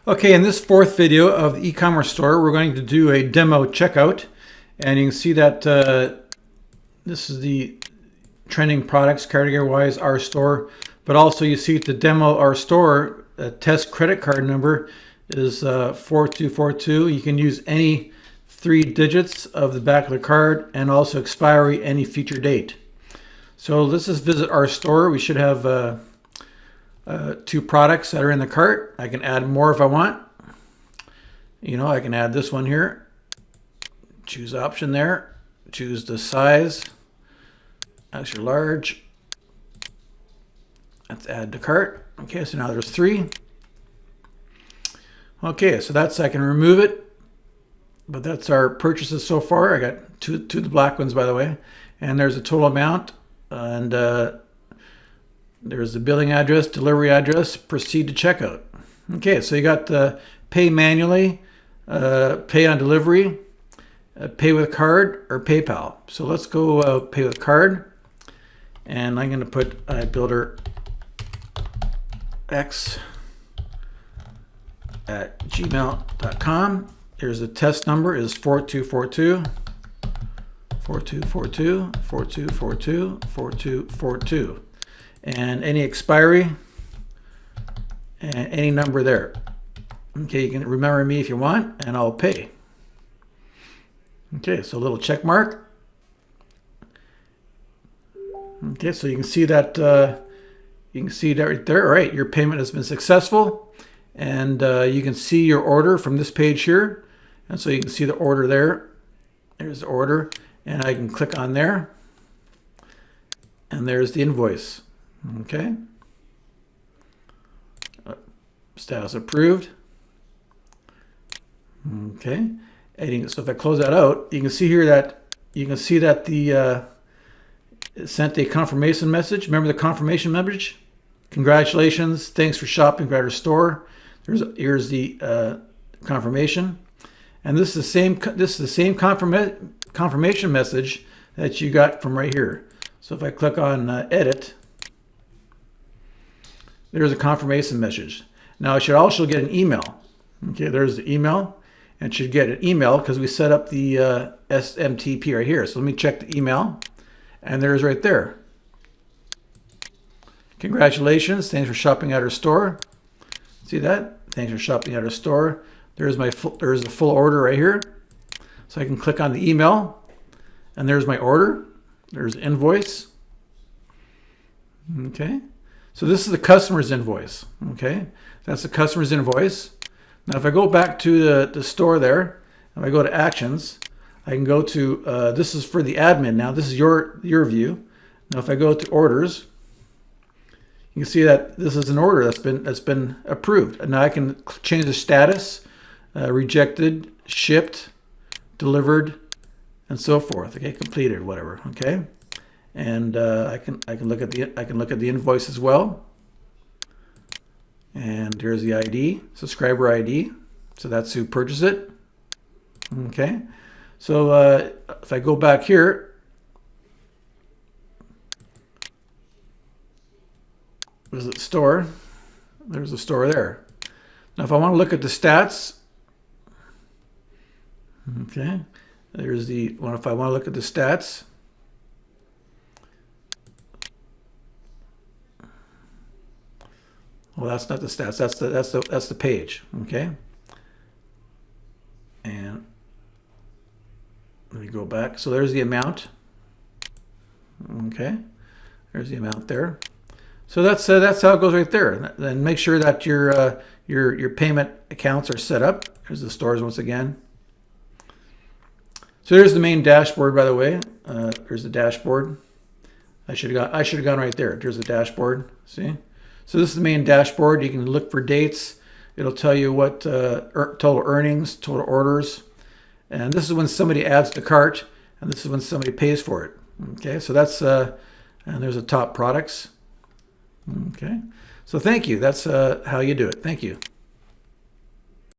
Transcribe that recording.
Okay, in this fourth video of the e-commerce store, we're going to do a demo checkout. And you can see that this is the trending products category-wise, our store. But also you see the demo our store test credit card number is 4242. You can use any 3 digits of the back of the card and also expiry, any future date. So let's just visit our store. We should have 2 products that are in the cart. I can add more if I want. You know, I can add this one here. Choose option there. Choose the size. Extra large. Let's add to cart. Okay, so now there's 3. Okay, so that's, I can remove it. But that's our purchases so far. I got two of the black ones, by the way. And there's a total amount. And there's the billing address, delivery address, proceed to checkout. Okay, so you got the pay manually, pay on delivery, pay with card, or PayPal. So let's go pay with card. And I'm going to put builder x at gmail.com. Here's the test number is 4242. 4242, 4242, 4242. And any expiry, and any number there. Okay, you can remember me if you want, and I'll pay. Okay, so a little check mark. Okay, so you can see that right there. All right, your payment has been successful, and you can see your order from this page here, and so you can see the order there. There's the order, and I can click on there, and there's the invoice. Okay. Status approved. Okay. So if I close that out, you can see here that the it sent a confirmation message. Remember the confirmation message? Congratulations. Thanks for shopping at our store. Here's the confirmation. And this is the same confirmation message that you got from right here. So if I click on edit, there's a confirmation message. Now I should also get an email. Okay, there's the email, and should get an email because we set up the SMTP right here. So let me check the email, and there's right there. Congratulations, thanks for shopping at our store. See that? Thanks for shopping at our store. There's the full order right here. So I can click on the email, and there's my order. There's the invoice. Okay. So this is the customer's invoice. Okay, that's the customer's invoice. Now if I go back to the store there, and I go to actions, I can go to, this is for the admin now. This is your view. Now if I go to orders, you can see that this is an order that's been approved. And now I can change the status, rejected, shipped, delivered, and so forth. Okay, completed, whatever. Okay. And I can look at the invoice as well. And here's the ID, subscriber ID. So that's who purchased it. Okay. So if I go back here, there's the store. There's the store there. Now if I want to look at the stats, okay, there's the one. If I want to look at the stats. Well, that's not the stats. That's the page. Okay. And let me go back. So there's the amount. Okay. There's the amount there. So that's how it goes right there. Then make sure that your payment accounts are set up. Here's the stores once again. So there's the main dashboard, by the way. There's the dashboard. I should have gone right there. There's the dashboard. See. So this is the main dashboard. You can look for dates. It'll tell you what total earnings, total orders. And this is when somebody adds to cart, and this is when somebody pays for it. Okay, so that's, and there's the top products. Okay, so thank you. That's how you do it. Thank you.